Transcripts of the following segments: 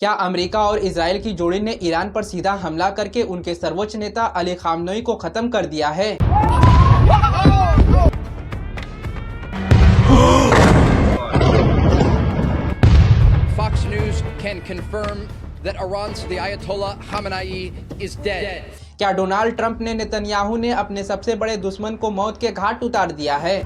क्या अमेरिका और इजराइल की जोड़ी ने ईरान पर सीधा हमला करके उनके सर्वोच्च नेता अली खामनेई को खत्म कर दिया है? Fox News can confirm that Iran's the Ayatollah Khamenei is dead. क्या डोनाल्ड ट्रंप ने नेतन्याहू ने अपने सबसे बड़े दुश्मन को मौत के घाट उतार दिया है?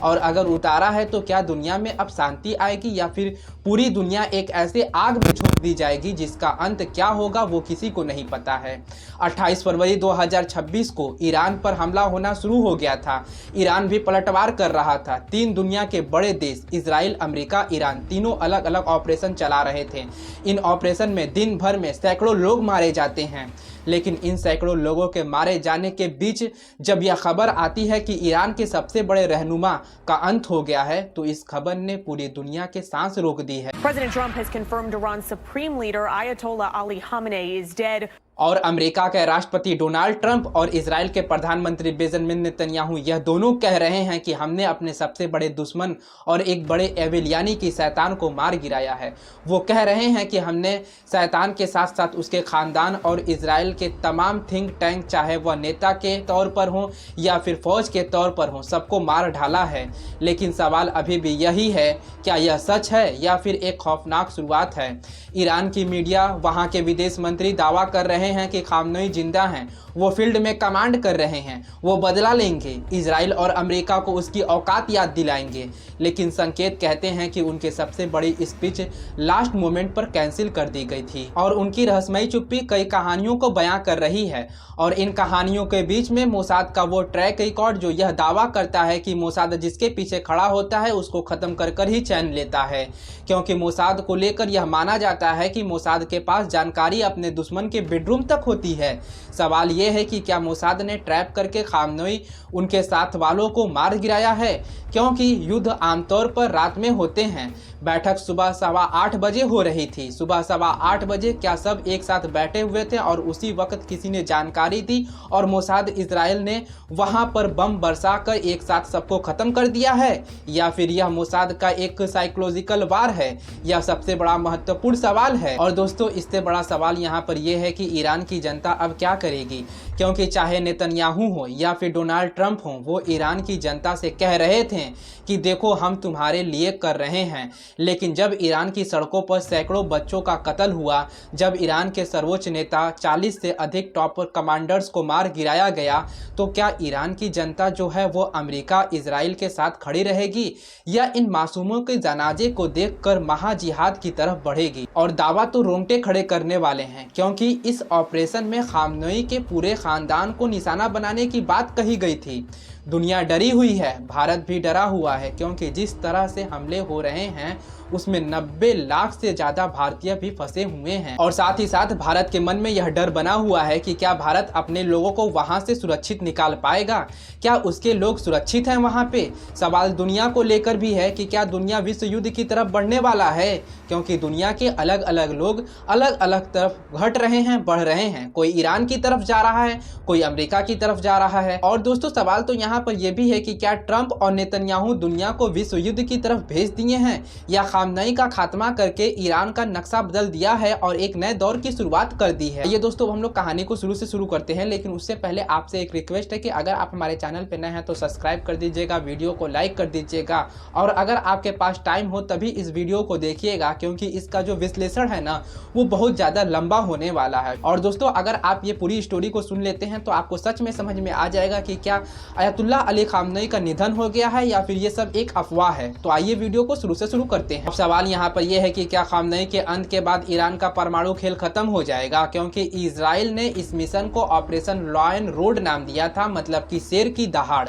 और अगर उतारा है तो क्या दुनिया में अब शांति आएगी या फिर पूरी दुनिया एक ऐसे आग में झोंक दी जाएगी जिसका अंत क्या होगा वो किसी को नहीं पता है। 28 फरवरी 2026 को ईरान पर हमला होना शुरू हो गया था। ईरान भी पलटवार कर रहा था। तीन दुनिया के बड़े देश इजराइल, अमेरिका, ईरान तीनों अलग अलग ऑपरेशन चला रहे थे। इन ऑपरेशन में दिन भर में सैकड़ों लोग मारे जाते हैं, लेकिन इन सैकड़ों लोगों के मारे जाने के बीच जब यह खबर आती है कि ईरान के सबसे बड़े रहनुमा का अंत हो गया है तो इस खबर ने पूरी दुनिया के सांस रोक दी है। President Trump has confirmed Iran's supreme leader Ayatollah Ali Khamenei is dead. और अमेरिका के राष्ट्रपति डोनाल्ड ट्रंप और इजराइल के प्रधानमंत्री बेंजामिन नेतन्याहू यह दोनों कह रहे हैं कि हमने अपने सबसे बड़े दुश्मन और एक बड़े एविल यानी कि शैतान को मार गिराया है। वो कह रहे हैं कि हमने शैतान के साथ साथ उसके खानदान और इजराइल के तमाम थिंक टैंक, चाहे वह नेता के तौर पर हो या फिर फौज के तौर पर हो, सबको मार ढाला है। लेकिन सवाल अभी भी यही है, क्या यह सच है या फिर एक खौफनाक शुरुआत है? ईरान की मीडिया, वहाँ के विदेश मंत्री दावा कर रहे हैं कि खामनेई जिंदा हैं, वो फील्ड में कमांड कर रहे हैं, वो बदला लेंगे, इजराइल और अमेरिका को उसकी औकात याद दिलाएंगे। लेकिन संकेत कहते हैं कि उनके सबसे बड़ी स्पीच लास्ट मोमेंट पर कैंसिल कर दी गई थी और उनकी रहस्यमयी चुप्पी कई कहानियों को बयां कर रही है। और इन कहानियों के बीच में मोसाद का वो ट्रैक रिकॉर्ड जो यह दावा करता है कि मोसाद जिसके पीछे खड़ा होता है उसको खत्म कर कर ही चैन लेता है, क्योंकि मोसाद को लेकर यह माना जाता है कि मोसाद के पास जानकारी अपने दुश्मन के बेडरूम तक होती है। सवाल यह है कि क्या मोसाद ने ट्रैप करके खामनेई उनके साथ वालों को मार गिराया है, क्योंकि युद्ध आमतौर पर रात में होते हैं। बैठक सुबह 8:15 बजे हो रही थी। सुबह 8:15 बजे क्या सब एक साथ बैठे हुए थे और उसी वक्त किसी ने जानकारी दी और मोसाद इजराइल ने वहां पर बम बरसा कर एक साथ सबको खत्म कर दिया है, या फिर यह मोसाद का एक साइकोलॉजिकल वार है? यह सबसे बड़ा महत्वपूर्ण सवाल है। और दोस्तों, इससे बड़ा सवाल यहाँ पर यह है कि ईरान की जनता अब क्या करेगी, क्योंकि चाहे नेतन्याहू हो या फिर डोनाल्ड ट्रंप हो, वो ईरान की जनता से कह रहे थे कि देखो हम तुम्हारे लिए कर रहे हैं। लेकिन जब ईरान की सड़कों पर सैकड़ों बच्चों का कत्ल हुआ, जब ईरान के सर्वोच्च नेता 40 से अधिक टॉप कमांडर्स को मार गिराया गया, तो क्या ईरान की जनता जो है वो अमेरिका, इजराइल के साथ खड़ी रहेगी या इन मासूमों के जनाजे को देखकर महाजिहाद की तरफ बढ़ेगी? और दावा तो रोंगटे खड़े करने वाले हैं, क्योंकि इस ऑपरेशन में खामनेई के पूरे खानदान को निशाना बनाने की बात कही गई थी। दुनिया डरी हुई है, भारत भी डरा हुआ है, क्योंकि जिस तरह से हमले हो रहे हैं उसमें 90 लाख से ज़्यादा भारतीय भी फंसे हुए हैं। और साथ ही साथ भारत के मन में यह डर बना हुआ है कि क्या भारत अपने लोगों को वहां से सुरक्षित निकाल पाएगा, क्या उसके लोग सुरक्षित हैं वहां पे? सवाल दुनिया को लेकर भी है कि क्या दुनिया विश्व युद्ध की तरफ बढ़ने वाला है, क्योंकि दुनिया के अलग अलग लोग अलग अलग तरफ घट रहे हैं, बढ़ रहे हैं। कोई ईरान की तरफ जा रहा है, कोई अमेरिका की तरफ जा रहा है। और दोस्तों, सवाल तो यहाँ पर यह भी है कि क्या ट्रंप और नेतन्याहू दुनिया को विश्व युद्ध की तरफ भेज दिए हैं या खामनेई का खात्मा करके ईरान का नक्शा बदल दिया है और एक नए दौर की शुरुआत कर दी है? ये दोस्तों, हम लोग कहानी को शुरू से शुरू करते हैं, लेकिन उससे पहले आपसे एक रिक्वेस्ट है कि अगर आप हमारे चैनल पे नए हैं तो सब्सक्राइब कर दीजिएगा, वीडियो को लाइक कर दीजिएगा और अगर आपके पास टाइम हो तभी इस वीडियो को देखिएगा, क्योंकि इसका जो विश्लेषण है ना वो बहुत ज़्यादा लंबा होने वाला है। और दोस्तों, अगर आप ये पूरी स्टोरी को सुन लेते हैं तो आपको सच में समझ में आ जाएगा कि क्या अयतुल्ला अली खामनेई का निधन हो गया है या फिर ये सब एक अफवाह है। तो आइए वीडियो को शुरू से शुरू करते हैं। अब सवाल यहाँ पर यह है कि क्या खामनेई के अंत के बाद ईरान का परमाणु खेल खत्म हो जाएगा, क्योंकि इजराइल ने इस मिशन को ऑपरेशन लॉयन रोड नाम दिया था, मतलब कि शेर की दहाड़।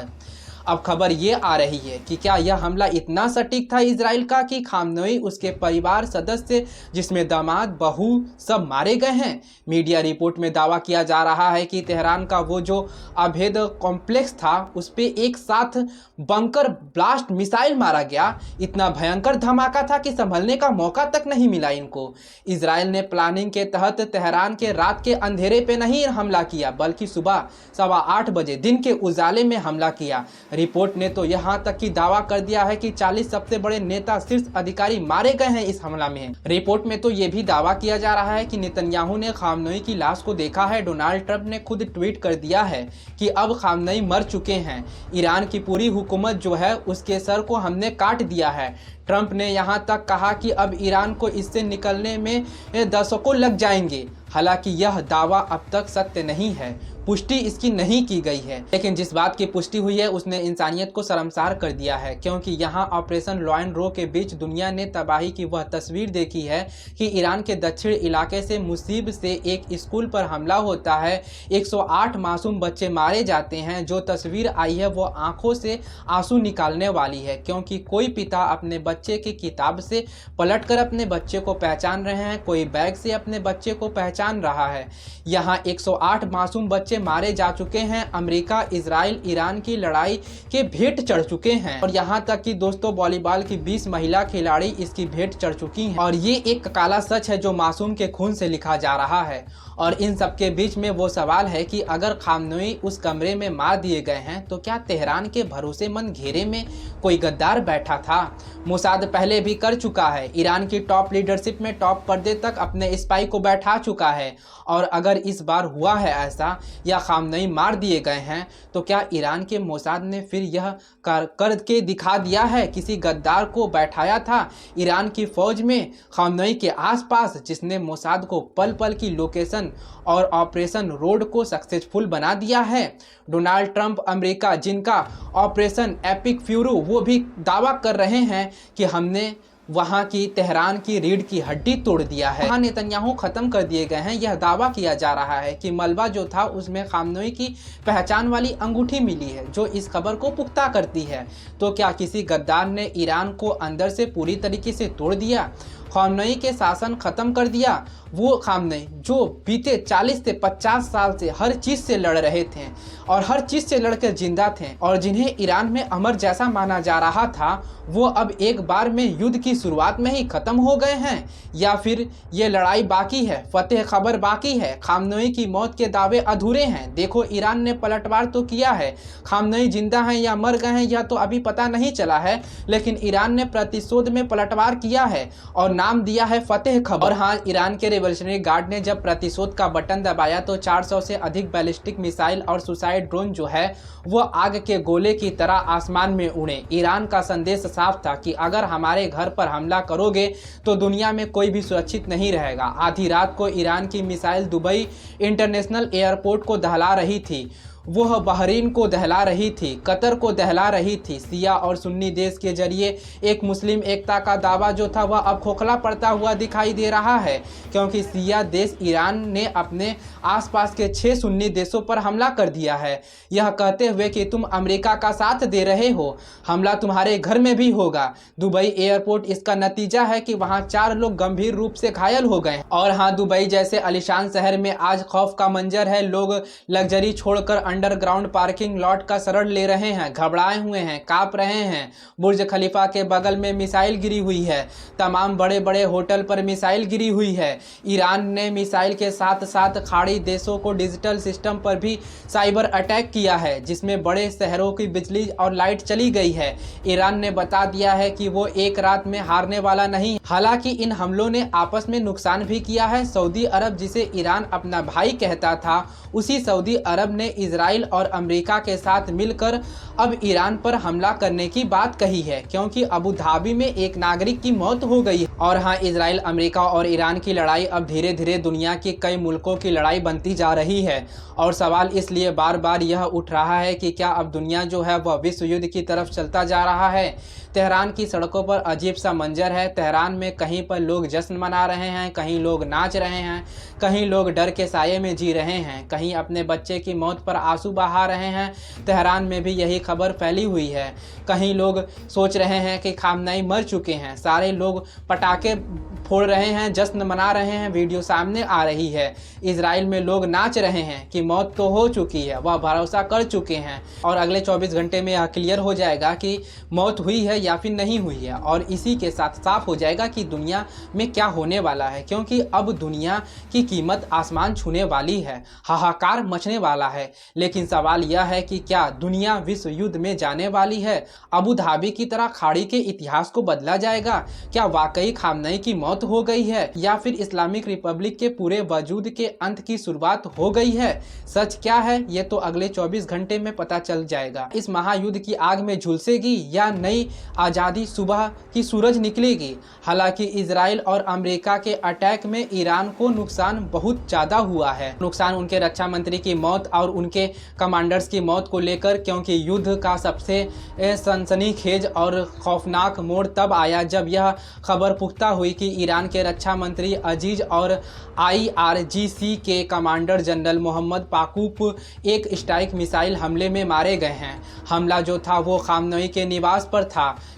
अब खबर ये आ रही है कि क्या यह हमला इतना सटीक था इजराइल का कि खामनेई, उसके परिवार सदस्य जिसमें दामाद, बहू सब मारे गए हैं? मीडिया रिपोर्ट में दावा किया जा रहा है कि तेहरान का वो जो अभेद कॉम्प्लेक्स था उस पे एक साथ बंकर ब्लास्ट मिसाइल मारा गया। इतना भयंकर धमाका था कि संभलने का मौका तक नहीं मिला इनको। इजराइल ने प्लानिंग के तहत तेहरान के रात के अंधेरे पे नहीं हमला किया, बल्कि सुबह 8:15 बजे दिन के उजाले में हमला किया। रिपोर्ट ने तो यहाँ तक की दावा कर दिया है कि 40 सबसे बड़े नेता शीर्ष अधिकारी मारे गए हैं इस हमला में। रिपोर्ट में तो ये भी दावा किया जा रहा है कि नेतन्याहू ने खामनेई की लाश को देखा है। डोनाल्ड ट्रंप ने खुद ट्वीट कर दिया है कि अब खामनेई मर चुके हैं, ईरान की पूरी हुकूमत जो है उसके सर को हमने काट दिया है। ट्रंप ने यहाँ तक कहा कि अब ईरान को इससे निकलने में दशकों लग जाएंगे। हालांकि यह दावा अब तक सत्य नहीं है, पुष्टि इसकी नहीं की गई है, लेकिन जिस बात की पुष्टि हुई है उसने इंसानियत को शर्मसार कर दिया है, क्योंकि यहाँ ऑपरेशन लॉ एंड रो के बीच दुनिया ने तबाही की वह तस्वीर देखी है कि ईरान के दक्षिण इलाके से मुसीब से एक स्कूल पर हमला होता है, 108 मासूम बच्चे मारे जाते हैं। जो तस्वीर आई है वो आंखों से आंसू निकालने वाली है, क्योंकि कोई पिता अपने बच्चे की किताब से पलटकर अपने बच्चे को पहचान रहे हैं, कोई बैग से अपने बच्चे को पहचान रहा है। यहाँ 108 मासूम बच्चे मारे जा चुके हैं। अमेरिका, इजराइल, ईरान की लड़ाई के भेंट चढ़ चुके हैं और यहाँ तक कि दोस्तों वॉलीबॉल की 20 महिला खिलाड़ी इसकी भेंट चढ़ चुकी हैं और ये एक काला सच है जो मासूम के खून से लिखा जा रहा है। और इन सब के बीच में वो सवाल है कि अगर खामनेई उस कमरे में मार दिए गए हैं तो क्या तेहरान के भरोसेमंद घेरे में कोई गद्दार बैठा था? मोसाद पहले भी कर चुका है, ईरान की टॉप लीडरशिप में टॉप पर्दे तक अपने स्पाई को बैठा चुका है। और अगर इस बार हुआ है ऐसा या खामनेई मार दिए गए हैं तो क्या ईरान के मोसाद ने फिर यह करके दिखा दिया है? किसी गद्दार को बैठाया था ईरान की फौज में खामनेई के आसपास, जिसने मोसाद को पल पल की लोकेशन और ऑपरेशन रोड को सक्सेसफुल बना दिया है। डोनाल्ड ट्रंप अमेरिका, जिनका ऑपरेशन एपिक फ्यूरी, वो भी दावा कर रहे हैं कि हमने वहां की तेहरान की रीढ़ की हड्डी तोड़ दिया है, वहां नेतन्याहू खत्म कर दिए गए हैं। यह दावा किया जा रहा है कि मलबा जो था उसमें खामनेई की पहचान वाली अंगूठी मिली है जो इस खबर को पुख्ता करती है। तो क्या किसी गद्दार ने ईरान को अंदर से पूरी तरीके से तोड़ दिया, खामनेई के शासन खत्म कर दिया? वो खामनेई जो बीते 40 से 50 साल से हर चीज से लड़ रहे थे और हर चीज से लड़कर जिंदा थे और जिन्हें ईरान में अमर जैसा माना जा रहा था, वो अब एक बार में युद्ध की शुरुआत में ही खत्म हो गए हैं? या फिर ये लड़ाई बाकी है, फतेह खबर बाकी है, खामनेई की मौत के दावे अधूरे हैं? देखो, ईरान ने पलटवार तो किया है, खामनेई जिंदा हैं या मर गए हैं यह तो अभी पता नहीं चला है, लेकिन ईरान ने प्रतिशोध में पलटवार किया है और नाम दिया है फतेह खबर। और हाँ, ईरान के रिवॉल्यूशनरी गार्ड ने जब प्रतिशोध का बटन दबाया तो 400 से अधिक बैलिस्टिक मिसाइल और सुसाइड ड्रोन जो है वो आग के गोले की तरह आसमान में उड़े। ईरान का संदेश साफ था कि अगर हमारे घर पर हमला करोगे तो दुनिया में कोई भी सुरक्षित नहीं रहेगा। आधी रात को ईरान की मिसाइल दुबई इंटरनेशनल एयरपोर्ट को दहला रही थी, वह बहरीन को दहला रही थी, कतर को दहला रही थी। सिया और सुन्नी देश के जरिए एक मुस्लिम एकता का दावा जो था वह अब खोखला पड़ता हुआ दिखाई दे रहा है, क्योंकि सिया देश ईरान ने अपने आसपास के 6 सुन्नी देशों पर हमला कर दिया है, यह कहते हुए कि तुम अमेरिका का साथ दे रहे हो, हमला तुम्हारे घर में भी होगा। दुबई एयरपोर्ट इसका नतीजा है कि वहाँ 4 लोग गंभीर रूप से घायल हो गए। और हाँ, दुबई जैसे आलीशान शहर में आज खौफ का मंजर है। लोग लग्जरी छोड़कर अंडरग्राउंड पार्किंग लॉट का शरण ले रहे हैं, घबराए हुए हैं, कांप रहे हैं। बुर्ज खलीफा के बगल में मिसाइल गिरी हुई है, तमाम बड़े बड़े होटल पर मिसाइल गिरी हुई है। ईरान ने मिसाइल के साथ साथ खाड़ी देशों को डिजिटल सिस्टम पर भी साइबर अटैक किया है, जिसमें बड़े शहरों की बिजली और लाइट चली गई है। ईरान ने बता दिया है कि वो एक रात में हारने वाला नहीं। हालांकि इन हमलों ने आपस में नुकसान भी किया है। सऊदी अरब, जिसे ईरान अपना भाई कहता था, उसी सऊदी अरब ने इजराइल और अमेरिका के साथ मिलकर अब ईरान पर हमला करने की बात कही है, क्योंकि अबू धाबी में एक नागरिक की मौत हो गई है। और हाँ, इजराइल, अमेरिका और ईरान की लड़ाई अब धीरे धीरे दुनिया के कई मुल्कों की लड़ाई बनती जा रही है। और सवाल इसलिए बार बार यह उठ रहा है कि क्या अब दुनिया जो है वह विश्व युद्ध की तरफ चलता जा रहा है? तेहरान की सड़कों पर अजीब सा मंजर है। तेहरान में कहीं पर लोग जश्न मना रहे हैं, कहीं लोग नाच रहे हैं, कहीं लोग डर के साये में जी रहे हैं, कहीं अपने बच्चे की मौत पर आंसू बहा रहे हैं। तेहरान में भी यही खबर फैली हुई है। कहीं लोग सोच रहे हैं कि खामनेई मर चुके हैं। सारे लोग पटाखे फोड़ रहे हैं, जश्न मना रहे हैं, वीडियो सामने आ रही है। इजराइल में लोग नाच रहे हैं कि मौत तो हो चुकी है, वह भरोसा कर चुके हैं और अगले 24 घंटे में यह क्लियर हो जाएगा कि मौत हुई है या फिर नहीं हुई है। और इसी के साथ साफ हो जाएगा कि दुनिया में क्या होने वाला है, क्योंकि अब दुनिया की कीमत आसमान छूने वाली है, हाहाकार मचने वाला है। लेकिन सवाल यह है कि क्या दुनिया विश्व युद्ध में जाने वाली है? अबू धाबी की तरह खाड़ी के इतिहास को बदला जाएगा? क्या वाकई खामनेई की मौत हो गई है या फिर इस्लामिक रिपब्लिक के पूरे वजूद के अंत की शुरुआत हो गई है? सच क्या है ये तो अगले 24 घंटे में पता चल जाएगा। इस महायुद्ध की आग में झुलसेगी या नई आज़ादी सुबह की सूरज निकलेगी? हालांकि इजराइल और अमेरिका के अटैक में ईरान को नुकसान बहुत ज़्यादा हुआ है। नुकसान उनके रक्षा मंत्री की मौत और उनके कमांडर्स की मौत को लेकर, क्योंकि युद्ध का सबसे सनसनीखेज और खौफनाक मोड़ तब आया जब यह खबर पुख्ता हुई कि ईरान के रक्षा मंत्री अजीज और IRGC के कमांडर जनरल मोहम्मद बाकूफ एक स्ट्राइक मिसाइल हमले में मारे गए हैं। हमला जो था वो खामनेई के निवास पर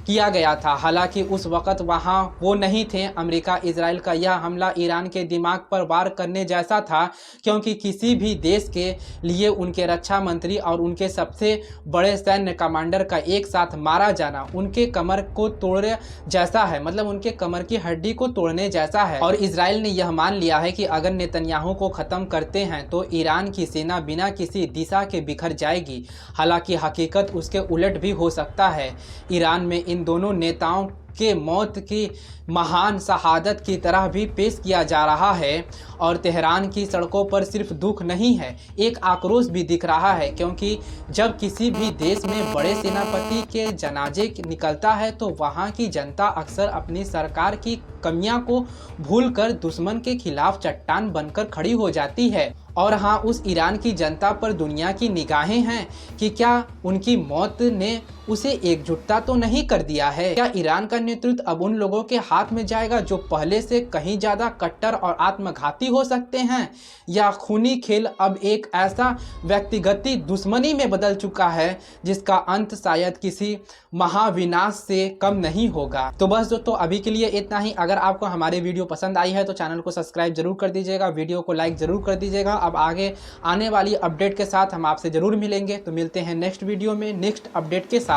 किया गया था। हालांकि उस वक़्त वहां वो नहीं थे। अमेरिका इजराइल का यह हमला ईरान के दिमाग पर वार करने जैसा था, क्योंकि किसी भी देश के लिए उनके रक्षा मंत्री और उनके सबसे बड़े सैन्य कमांडर का एक साथ मारा जाना उनके कमर को तोड़ने जैसा है, मतलब उनके कमर की हड्डी को तोड़ने जैसा है। और इजराइल ने यह मान लिया है कि अगर नेतन्याहू को ख़त्म करते हैं तो ईरान की सेना बिना किसी दिशा के बिखर जाएगी। हालांकि हकीकत उसके उलट भी हो सकता है। ईरान में इन दोनों नेताओं के मौत की महान शहादत की तरह भी पेश किया जा रहा है। और तेहरान की सड़कों पर सिर्फ दुख नहीं है, एक आक्रोश भी दिख रहा है, क्योंकि जब किसी भी देश में बड़े सेनापति के जनाजे निकलता है तो वहाँ की जनता अक्सर अपनी सरकार की कमियां को भूलकर दुश्मन के खिलाफ चट्टान बनकर खड़ी हो जाती है। और हाँ, उस ईरान की जनता पर दुनिया की निगाहें हैं कि क्या उनकी मौत ने उसे एकजुटता तो नहीं कर दिया है? क्या ईरान का नेतृत्व अब उन लोगों के हाथ में जाएगा जो पहले से कहीं ज़्यादा कट्टर और आत्मघाती हो सकते हैं? या खूनी खेल अब एक ऐसा व्यक्तिगत दुश्मनी में बदल चुका है जिसका अंत शायद किसी महाविनाश से कम नहीं होगा? तो बस दोस्तों, अभी के लिए इतना ही। अगर आपको हमारे वीडियो पसंद आई है तो चैनल को सब्सक्राइब जरूर कर दीजिएगा, वीडियो को लाइक जरूर कर दीजिएगा। अब आगे आने वाली अपडेट के साथ हम आपसे जरूर मिलेंगे। तो मिलते हैं नेक्स्ट वीडियो में नेक्स्ट अपडेट के साथ।